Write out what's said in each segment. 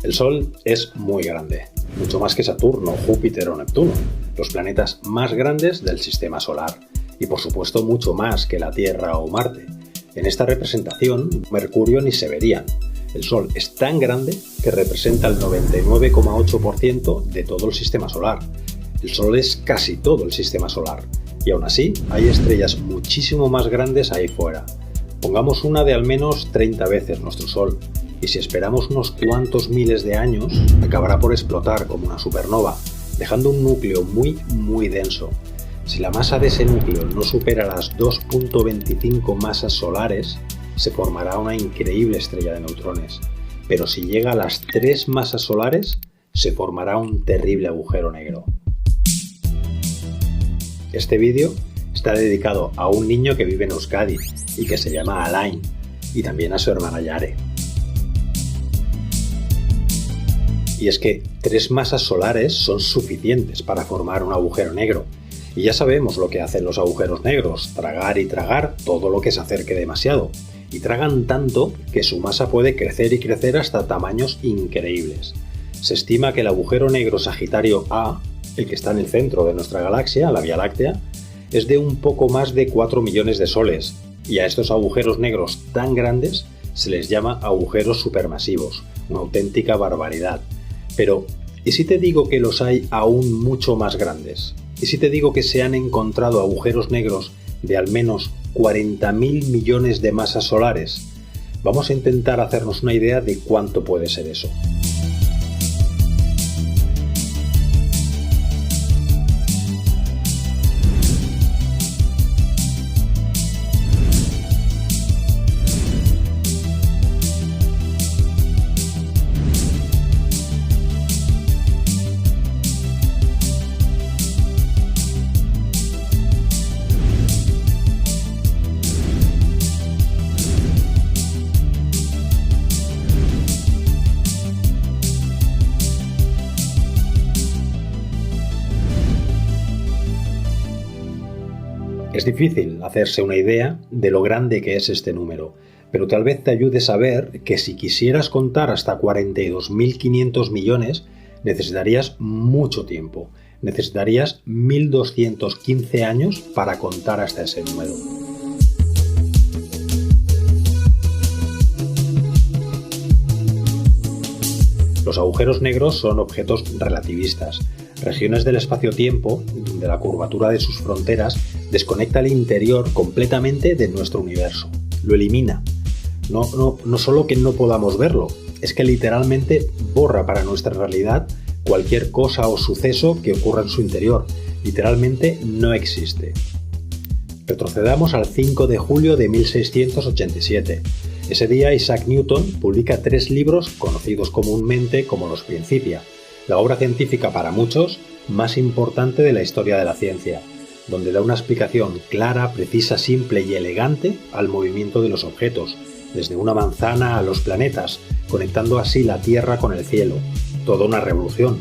El Sol es muy grande, mucho más que Saturno, Júpiter o Neptuno, los planetas más grandes del sistema solar, y por supuesto mucho más que la Tierra o Marte. En esta representación, Mercurio ni se verían. El Sol es tan grande que representa el 99,8% de todo el sistema solar. El Sol es casi todo el sistema solar, y aún así hay estrellas muchísimo más grandes ahí fuera. Pongamos una de al menos 30 veces nuestro Sol, y si esperamos unos cuantos miles de años, acabará por explotar como una supernova, dejando un núcleo muy denso. Si la masa de ese núcleo no supera las 2.25 masas solares, se formará una increíble estrella de neutrones. Pero si llega a las 3 masas solares, se formará un terrible agujero negro. Este vídeo está dedicado a un niño que vive en Euskadi y que se llama Alain, y también a su hermana Yare. Y es que 3 masas solares son suficientes para formar un agujero negro. Y ya sabemos lo que hacen los agujeros negros, tragar y tragar todo lo que se acerque demasiado. Y tragan tanto que su masa puede crecer y crecer hasta tamaños increíbles. Se estima que el agujero negro Sagitario A, el que está en el centro de nuestra galaxia, la Vía Láctea, es de un poco más de 4 millones de soles. Y a estos agujeros negros tan grandes se les llama agujeros supermasivos, una auténtica barbaridad. Pero, ¿y si te digo que los hay aún mucho más grandes? ¿Y si te digo que se han encontrado agujeros negros de al menos 40.000 millones de masas solares? Vamos a intentar hacernos una idea de cuánto puede ser eso. Es difícil hacerse una idea de lo grande que es este número, pero tal vez te ayude a saber que si quisieras contar hasta 42.500 millones, necesitarías mucho tiempo. Necesitarías 1.215 años para contar hasta ese número. Los agujeros negros son objetos relativistas, regiones del espacio-tiempo donde la curvatura de sus fronteras desconecta el interior completamente de nuestro universo, lo elimina. No solo que no podamos verlo, es que literalmente borra para nuestra realidad cualquier cosa o suceso que ocurra en su interior. Literalmente no existe. Retrocedamos al 5 de julio de 1687. Ese día Isaac Newton publica 3 libros conocidos comúnmente como los Principia, la obra científica para muchos más importante de la historia de la ciencia, donde da una explicación clara, precisa, simple y elegante al movimiento de los objetos, desde una manzana a los planetas, conectando así la Tierra con el cielo. Toda una revolución,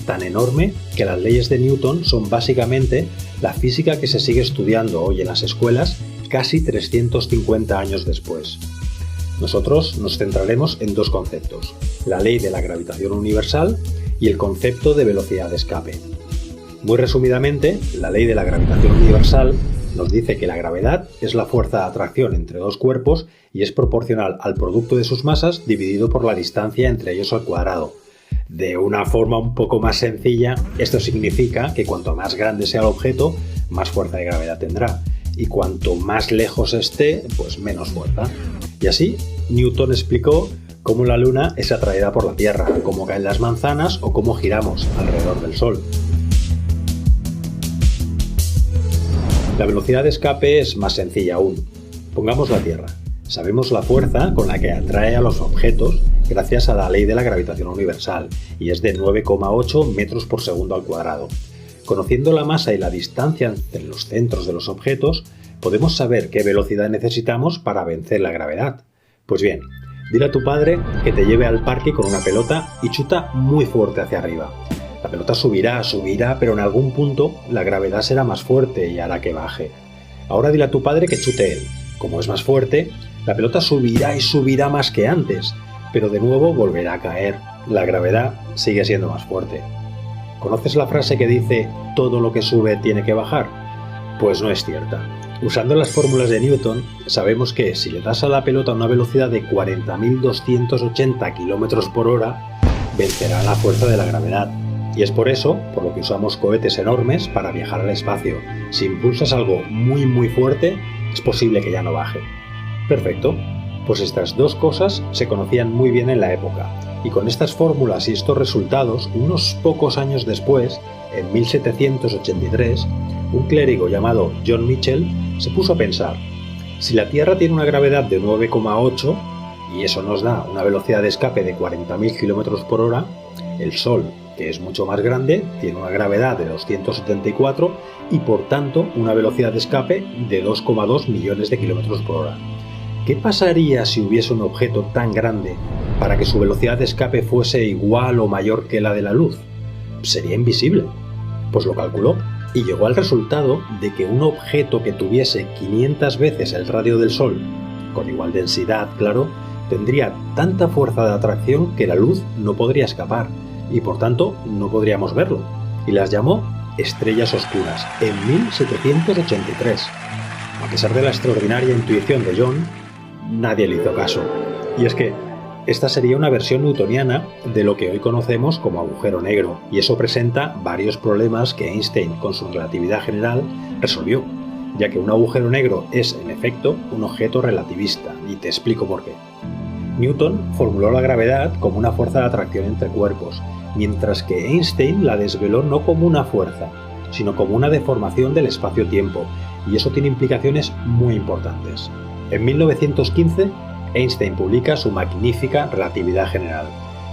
tan enorme que las leyes de Newton son básicamente la física que se sigue estudiando hoy en las escuelas casi 350 años después. Nosotros nos centraremos en 2 conceptos, la ley de la gravitación universal y el concepto de velocidad de escape. Muy resumidamente, la ley de la gravitación universal nos dice que la gravedad es la fuerza de atracción entre 2 cuerpos y es proporcional al producto de sus masas dividido por la distancia entre ellos al cuadrado. De una forma un poco más sencilla, esto significa que cuanto más grande sea el objeto, más fuerza de gravedad tendrá, y cuanto más lejos esté, pues menos fuerza. Y así, Newton explicó cómo la Luna es atraída por la Tierra, cómo caen las manzanas o cómo giramos alrededor del Sol. La velocidad de escape es más sencilla aún. Pongamos la Tierra. Sabemos la fuerza con la que atrae a los objetos gracias a la ley de la gravitación universal, y es de 9,8 metros por segundo al cuadrado. Conociendo la masa y la distancia entre los centros de los objetos, podemos saber qué velocidad necesitamos para vencer la gravedad. Pues bien, dile a tu padre que te lleve al parque con una pelota y chuta muy fuerte hacia arriba. La pelota subirá, pero en algún punto la gravedad será más fuerte y hará que baje. Ahora dile a tu padre que chute él. Como es más fuerte, la pelota subirá y subirá más que antes, pero de nuevo volverá a caer la gravedad sigue siendo más fuerte. ¿Conoces la frase que dice todo lo que sube tiene que bajar? Pues no es cierta. Usando las fórmulas de Newton, sabemos que si le das a la pelota una velocidad de 40.280 km por hora, vencerá la fuerza de la gravedad. Y es por eso, por lo que usamos cohetes enormes para viajar al espacio. Si impulsas algo muy fuerte, es posible que ya no baje. Perfecto. Pues estas dos cosas se conocían muy bien en la época. Y con estas fórmulas y estos resultados, unos pocos años después, en 1783, un clérigo llamado John Michell se puso a pensar: si la Tierra tiene una gravedad de 9,8 y eso nos da una velocidad de escape de 40.000 km por hora, el Sol, que es mucho más grande, tiene una gravedad de 274 y por tanto una velocidad de escape de 2,2 millones de kilómetros por hora. ¿Qué pasaría si hubiese un objeto tan grande para que su velocidad de escape fuese igual o mayor que la de la luz? Sería invisible. Pues lo calculó y llegó al resultado de que un objeto que tuviese 500 veces el radio del Sol, con igual densidad, claro, tendría tanta fuerza de atracción que la luz no podría escapar y por tanto no podríamos verlo. Y las llamó estrellas oscuras en 1783. A pesar de la extraordinaria intuición de John, nadie le hizo caso. Y es que esta sería una versión newtoniana de lo que hoy conocemos como agujero negro, y eso presenta varios problemas que Einstein, con su relatividad general, resolvió, ya que un agujero negro es, en efecto, un objeto relativista, y te explico por qué. Newton formuló la gravedad como una fuerza de atracción entre cuerpos, mientras que Einstein la desveló no como una fuerza, sino como una deformación del espacio-tiempo, y eso tiene implicaciones muy importantes. En 1915, Einstein publica su magnífica relatividad general,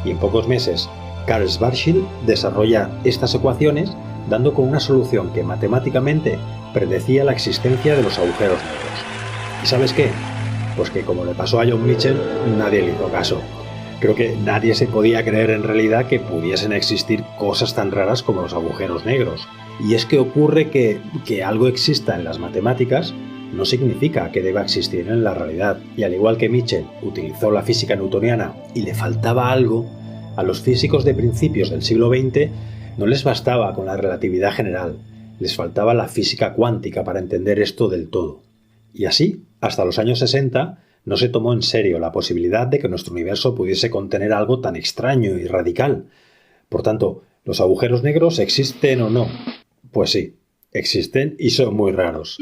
y en pocos meses, Carl Schwarzschild desarrolla estas ecuaciones, dando con una solución que matemáticamente predecía la existencia de los agujeros negros. ¿Y sabes qué? Pues que, como le pasó a John Michell, nadie le hizo caso. Creo que nadie se podía creer en realidad que pudiesen existir cosas tan raras como los agujeros negros. Y es que ocurre que algo exista en las matemáticas no significa que deba existir en la realidad. Y al igual que Michell utilizó la física newtoniana y le faltaba algo, a los físicos de principios del siglo XX no les bastaba con la relatividad general, les faltaba la física cuántica para entender esto del todo. Y así, hasta los años 60, no se tomó en serio la posibilidad de que nuestro universo pudiese contener algo tan extraño y radical. Por tanto, ¿los agujeros negros existen o no? Pues sí, existen y son muy raros.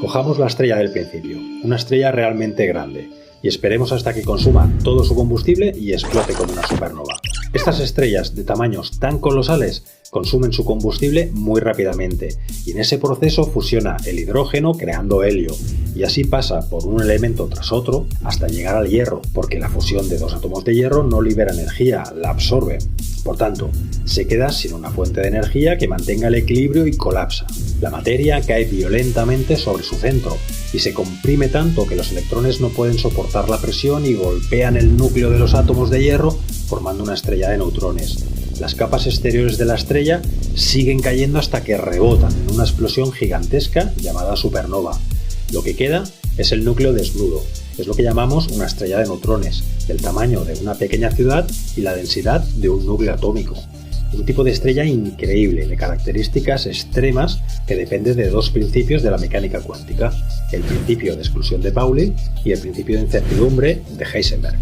Cojamos la estrella del principio, una estrella realmente grande, y esperemos hasta que consuma todo su combustible y explote como una supernova. Estas estrellas de tamaños tan colosales consumen su combustible muy rápidamente, y en ese proceso fusiona el hidrógeno creando helio, y así pasa por un elemento tras otro hasta llegar al hierro, porque la fusión de dos átomos de hierro no libera energía, la absorbe. Por tanto, se queda sin una fuente de energía que mantenga el equilibrio y colapsa. La materia cae violentamente sobre su centro y se comprime tanto que los electrones no pueden soportar la presión y golpean el núcleo de los átomos de hierro formando una estrella de neutrones. Las capas exteriores de la estrella siguen cayendo hasta que rebotan en una explosión gigantesca llamada supernova. Lo que queda es el núcleo desnudo. Es lo que llamamos una estrella de neutrones, del tamaño de una pequeña ciudad y la densidad de un núcleo atómico. Un tipo de estrella increíble, de características extremas que depende de dos principios de la mecánica cuántica, el principio de exclusión de Pauli y el principio de incertidumbre de Heisenberg.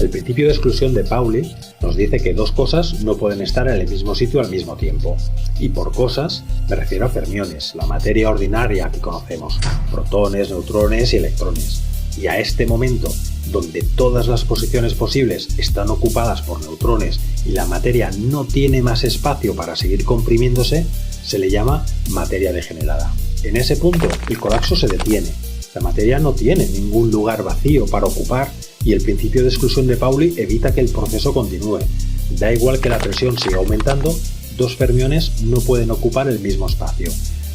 El principio de exclusión de Pauli nos dice que dos cosas no pueden estar en el mismo sitio al mismo tiempo. Y por cosas me refiero a fermiones, la materia ordinaria que conocemos, protones, neutrones y electrones. Y a este momento, donde todas las posiciones posibles están ocupadas por neutrones y la materia no tiene más espacio para seguir comprimiéndose, se le llama materia degenerada. En ese punto, el colapso se detiene. La materia no tiene ningún lugar vacío para ocupar y el principio de exclusión de Pauli evita que el proceso continúe. Da igual que la presión siga aumentando, dos fermiones no pueden ocupar el mismo espacio.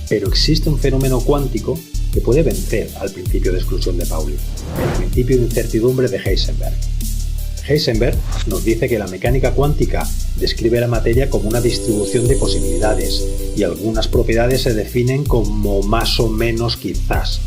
Pero existe un fenómeno cuántico que puede vencer al principio de exclusión de Pauli, el principio de incertidumbre de Heisenberg. Heisenberg nos dice que la mecánica cuántica describe la materia como una distribución de posibilidades y algunas propiedades se definen como más o menos quizás.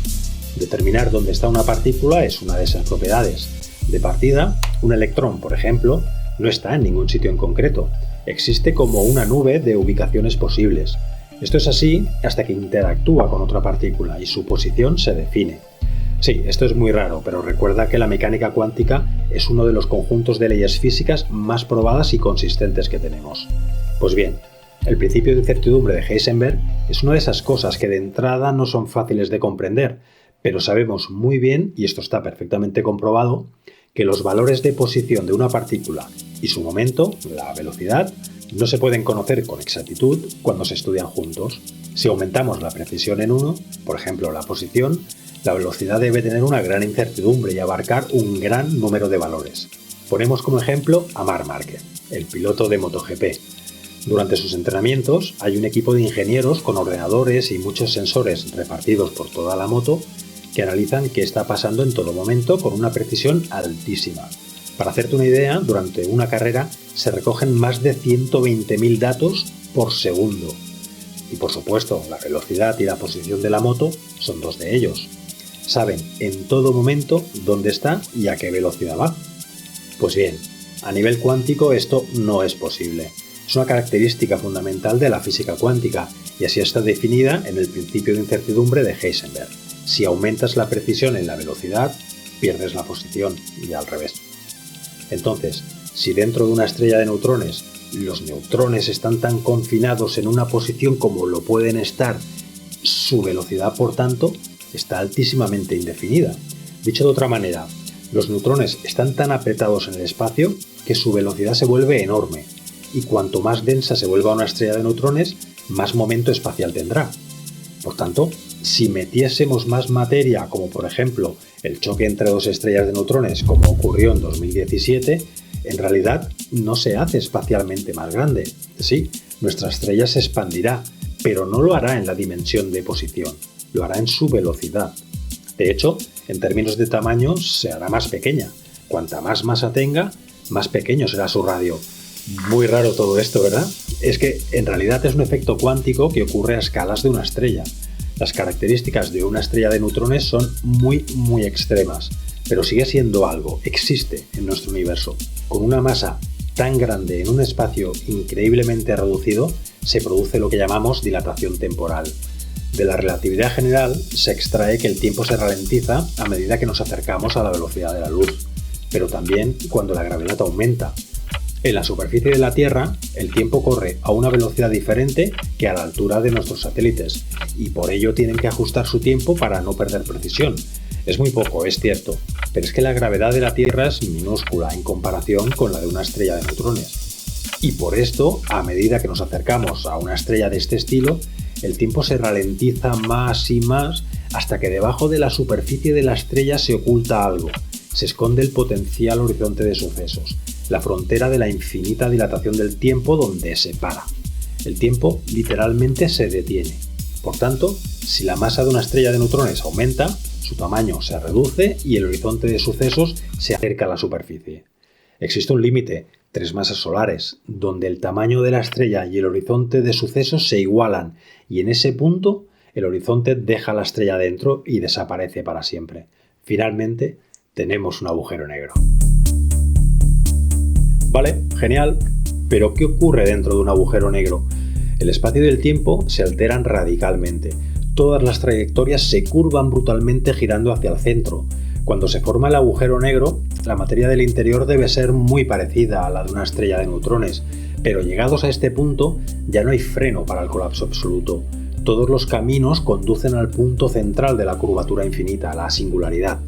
Determinar dónde está una partícula es una de esas propiedades. De partida, un electrón, por ejemplo, no está en ningún sitio en concreto. Existe como una nube de ubicaciones posibles. Esto es así hasta que interactúa con otra partícula y su posición se define. Sí, esto es muy raro, pero recuerda que la mecánica cuántica es uno de los conjuntos de leyes físicas más probadas y consistentes que tenemos. Pues bien, el principio de incertidumbre de Heisenberg es una de esas cosas que de entrada no son fáciles de comprender, pero sabemos muy bien, y esto está perfectamente comprobado, que los valores de posición de una partícula y su momento, la velocidad, no se pueden conocer con exactitud cuando se estudian juntos. Si aumentamos la precisión en uno, por ejemplo la posición, la velocidad debe tener una gran incertidumbre y abarcar un gran número de valores. Ponemos como ejemplo a Marc Márquez, el piloto de MotoGP. Durante sus entrenamientos hay un equipo de ingenieros con ordenadores y muchos sensores repartidos por toda la moto que analizan qué está pasando en todo momento con una precisión altísima. Para hacerte una idea, durante una carrera se recogen más de 120.000 datos por segundo. Y por supuesto, la velocidad y la posición de la moto son dos de ellos. Saben en todo momento dónde está y a qué velocidad va. Pues bien, a nivel cuántico esto no es posible. Es una característica fundamental de la física cuántica y así está definida en el principio de incertidumbre de Heisenberg. Si aumentas la precisión en la velocidad, pierdes la posición y al revés. Entonces, si dentro de una estrella de neutrones los neutrones están tan confinados en una posición como lo pueden estar, su velocidad, por tanto, está altísimamente indefinida. Dicho de otra manera, los neutrones están tan apretados en el espacio que su velocidad se vuelve enorme, y cuanto más densa se vuelva una estrella de neutrones, más momento espacial tendrá. Por tanto, si metiésemos más materia, como por ejemplo el choque entre dos estrellas de neutrones, como ocurrió en 2017, en realidad no se hace espacialmente más grande. Sí, nuestra estrella se expandirá, pero no lo hará en la dimensión de posición, lo hará en su velocidad. De hecho, en términos de tamaño, se hará más pequeña. Cuanta más masa tenga, más pequeño será su radio. Muy raro todo esto, ¿verdad? Es que en realidad es un efecto cuántico que ocurre a escalas de una estrella. Las características de una estrella de neutrones son muy extremas, pero sigue siendo algo, existe en nuestro universo. Con una masa tan grande en un espacio increíblemente reducido, se produce lo que llamamos dilatación temporal. De la relatividad general se extrae que el tiempo se ralentiza a medida que nos acercamos a la velocidad de la luz, pero también cuando la gravedad aumenta. En la superficie de la Tierra, el tiempo corre a una velocidad diferente que a la altura de nuestros satélites, y por ello tienen que ajustar su tiempo para no perder precisión. Es muy poco, es cierto, pero es que la gravedad de la Tierra es minúscula en comparación con la de una estrella de neutrones. Y por esto, a medida que nos acercamos a una estrella de este estilo, el tiempo se ralentiza más y más hasta que debajo de la superficie de la estrella se oculta algo. Se esconde el potencial horizonte de sucesos, la frontera de la infinita dilatación del tiempo donde se para. El tiempo literalmente se detiene. Por tanto, si la masa de una estrella de neutrones aumenta, su tamaño se reduce y el horizonte de sucesos se acerca a la superficie. Existe un límite, 3 masas solares, donde el tamaño de la estrella y el horizonte de sucesos se igualan, y en ese punto el horizonte deja la estrella dentro y desaparece para siempre. Finalmente, tenemos un agujero negro. Vale, genial, pero ¿qué ocurre dentro de un agujero negro? El espacio y el tiempo se alteran radicalmente. Todas las trayectorias se curvan brutalmente girando hacia el centro. Cuando se forma el agujero negro, la materia del interior debe ser muy parecida a la de una estrella de neutrones, pero llegados a este punto ya no hay freno para el colapso absoluto. Todos los caminos conducen al punto central de la curvatura infinita, la singularidad.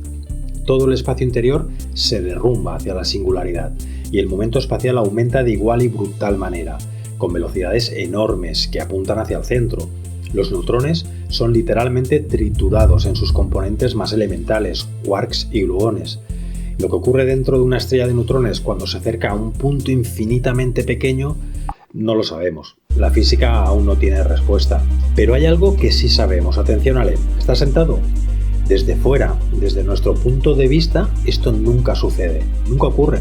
Todo el espacio interior se derrumba hacia la singularidad y el momento espacial aumenta de igual y brutal manera, con velocidades enormes que apuntan hacia el centro. Los neutrones son literalmente triturados en sus componentes más elementales, quarks y gluones. Lo que ocurre dentro de una estrella de neutrones cuando se acerca a un punto infinitamente pequeño no lo sabemos. La física aún no tiene respuesta. Pero hay algo que sí sabemos. Atención, Ale, ¿estás sentado? Desde fuera, desde nuestro punto de vista, esto nunca sucede, nunca ocurre.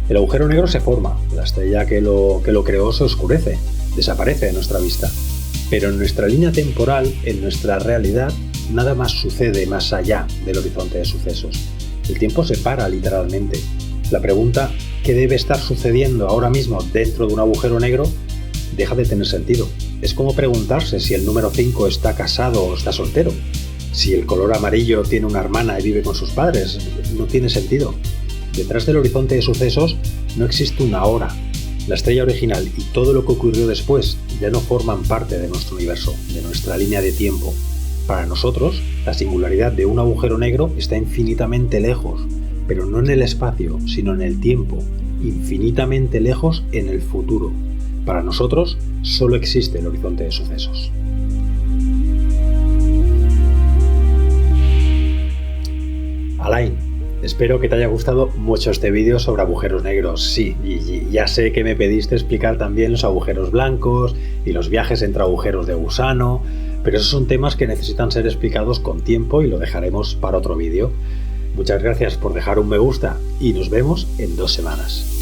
El agujero negro se forma, la estrella que lo creó se oscurece, desaparece de nuestra vista. Pero en nuestra línea temporal, en nuestra realidad, nada más sucede más allá del horizonte de sucesos. El tiempo se para literalmente. La pregunta ¿qué debe estar sucediendo ahora mismo dentro de un agujero negro? Deja de tener sentido. Es como preguntarse si el número 5 está casado o está soltero. Si el color amarillo tiene una hermana y vive con sus padres. No tiene sentido. Detrás del horizonte de sucesos no existe una hora. La estrella original y todo lo que ocurrió después ya no forman parte de nuestro universo, de nuestra línea de tiempo. Para nosotros, la singularidad de un agujero negro está infinitamente lejos, pero no en el espacio, sino en el tiempo, infinitamente lejos en el futuro. Para nosotros, solo existe el horizonte de sucesos. Alain, espero que te haya gustado mucho este vídeo sobre agujeros negros. Sí, y ya sé que me pediste explicar también los agujeros blancos y los viajes entre agujeros de gusano, pero esos son temas que necesitan ser explicados con tiempo y lo dejaremos para otro vídeo. Muchas gracias por dejar un me gusta y nos vemos en 2 semanas.